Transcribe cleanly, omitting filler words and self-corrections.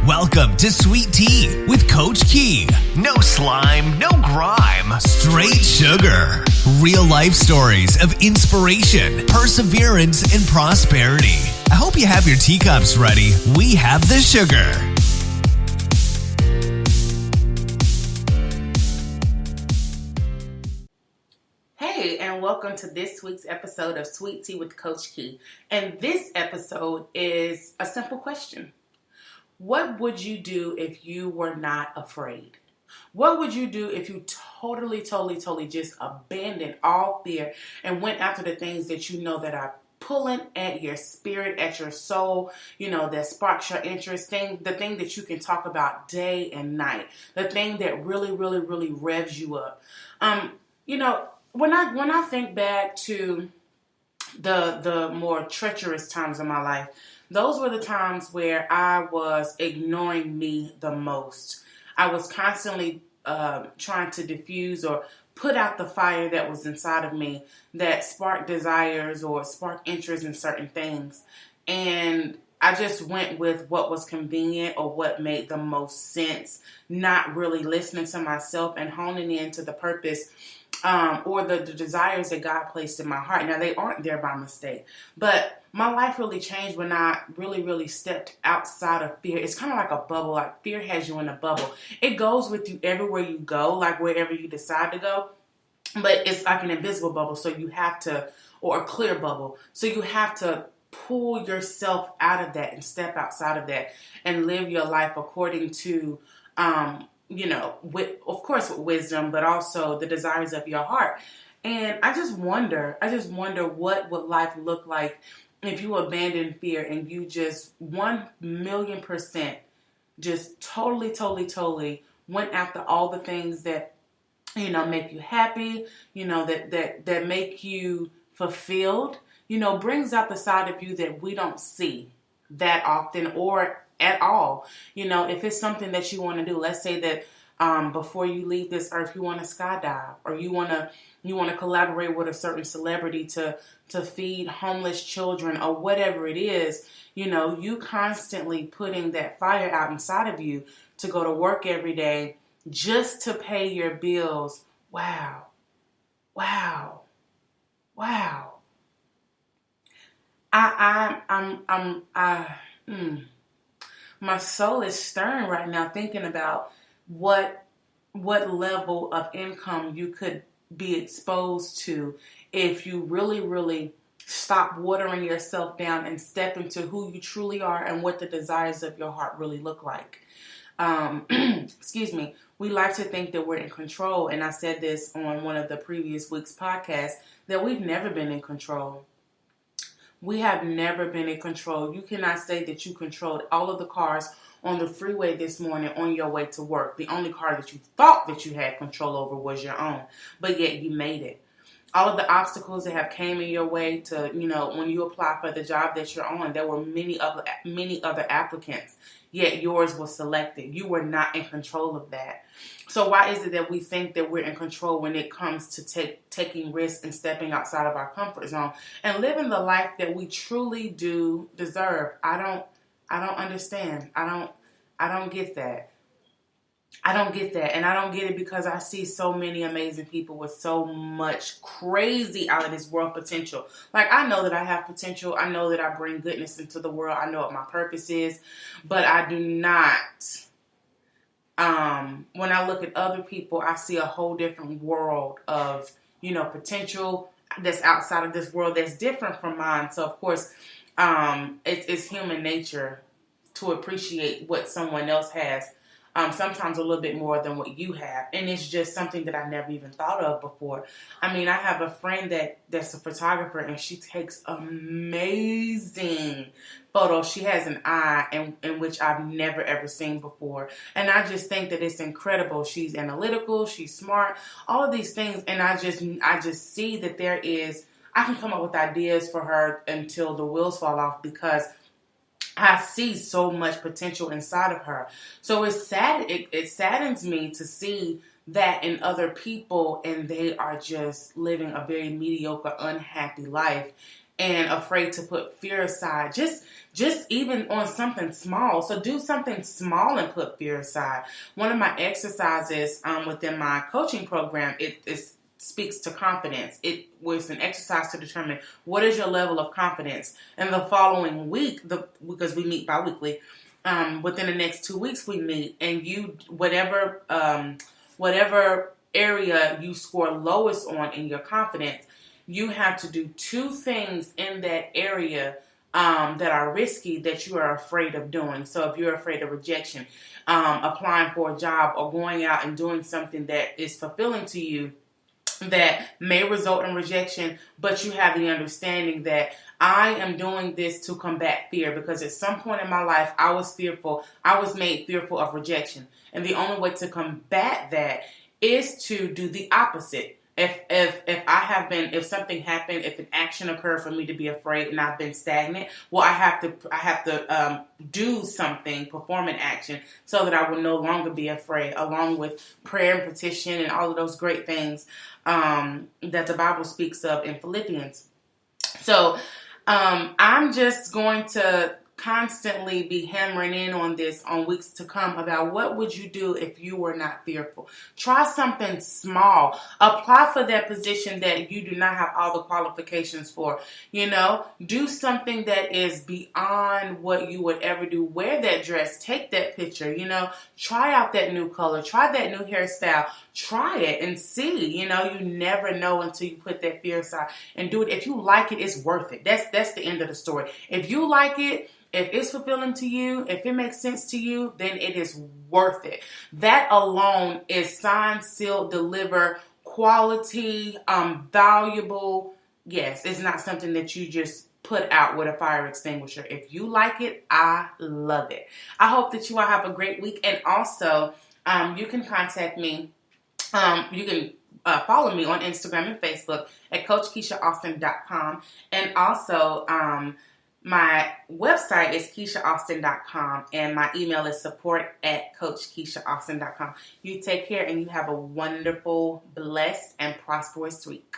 Welcome to Sweet Tea with Coach Key. No slime, no grime, straight sugar. Real life stories of inspiration, perseverance, and prosperity. I hope you have your teacups ready. We have the sugar. Hey, and welcome to this week's episode of Sweet Tea with Coach Key. And this episode is a simple question. What would you do if you were not afraid? What would you do if you totally just abandoned all fear and went after the things that you know that are pulling at your spirit, at your soul, that sparks your interest, the thing that you can talk about day and night, the thing that really revs you up. When I think back to the more treacherous times in my life, those were the times where I was ignoring me the most. I was constantly trying to diffuse or put out the fire that was inside of me that sparked desires or sparked interest in certain things. And I just went with what was convenient or what made the most sense, not really listening to myself and honing in to the purpose or the desires that God placed in my heart. Now, they aren't there by mistake, but my life really changed when I really stepped outside of fear. It's kind of like a bubble, like fear has you in a bubble. It goes with you everywhere you go, like wherever you decide to go, but it's like an invisible bubble, so you have to, or a clear bubble, so you have to pull yourself out of that and step outside of that and live your life according to with wisdom, but also the desires of your heart. And I just wonder what would life look like if you abandon fear and you just 1,000,000% just totally went after all the things that, make you happy, that make you fulfilled, brings out the side of you that we don't see that often or at all. If it's something that you want to do, let's say that before you leave this earth, you want to skydive, or you want to collaborate with a certain celebrity to feed homeless children, or whatever it is, you constantly putting that fire out inside of you to go to work every day just to pay your bills. Wow. My soul is stirring right now thinking about what level of income you could be exposed to if you really stop watering yourself down and step into who you truly are and what the desires of your heart really look like. Excuse me. We like to think that we're in control, and I said this on one of the previous week's podcasts, that we've never been in control. We have never been in control. You cannot say that you controlled all of the cars on the freeway this morning on your way to work. The only car that you thought that you had control over was your own, but yet you made it. All of the obstacles that have came in your way to, when you apply for the job that you're on, there were many other applicants, yet yours was selected. You were not in control of that. So why is it that we think that we're in control when it comes to taking risks and stepping outside of our comfort zone and living the life that we truly do deserve? I don't understand. I don't get that. And I don't get it because I see so many amazing people with so much crazy out of this world potential. Like, I know that I have potential. I know that I bring goodness into the world. I know what my purpose is, but I do not. When I look at other people, I see a whole different world of, potential that's outside of this world that's different from mine. So of course, it's human nature to appreciate what someone else has. Sometimes a little bit more than what you have. And it's just something that I never even thought of before. I mean, I have a friend that's a photographer, and she takes amazing photos. She has an eye in which I've never ever seen before. And I just think that it's incredible. She's analytical, she's smart, all of these things. And I just see that I can come up with ideas for her until the wheels fall off, because I see so much potential inside of her. So it's sad. It saddens me to see that in other people, and they are just living a very mediocre, unhappy life. and afraid to put fear aside. Just even on something small. So do something small and put fear aside. One of my exercises within my coaching program, it speaks to confidence. It was an exercise to determine what is your level of confidence. And the following week, because we meet bi-weekly, within the next 2 weeks we meet, and you whatever area you score lowest on in your confidence, you have to do 2 things in that area that are risky that you are afraid of doing. So if you're afraid of rejection, applying for a job, or going out and doing something that is fulfilling to you that may result in rejection, but you have the understanding that I am doing this to combat fear, because at some point in my life I was fearful. I was made fearful of rejection. And the only way to combat that is to do the opposite. If something happened, if an action occurred for me to be afraid and I've been stagnant, well, I have to do something, perform an action, so that I will no longer be afraid, along with prayer and petition and all of those great things that the Bible speaks of in Philippians. So I'm just going to constantly be hammering in on this on weeks to come about what would you do if you were not fearful. Try something small. Apply for that position that you do not have all the qualifications for. Do something that is beyond what you would ever do. Wear that dress. Take that picture. Try out that new color. Try that new hairstyle. Try it and see. You never know until you put that fear aside and do it. If you like it, it's worth it. That's the end of the story. If you like it, if it's fulfilling to you, if it makes sense to you, then it is worth it. That alone is signed, sealed, deliver, quality, valuable. Yes, it's not something that you just put out with a fire extinguisher. If you like it, I love it. I hope that you all have a great week. And also, you can contact me. You can follow me on Instagram and Facebook at CoachKeishaAustin.com. And also, my website is KeishaAustin.com, and my email is support@CoachKeishaAustin.com. You take care, and you have a wonderful, blessed, and prosperous week.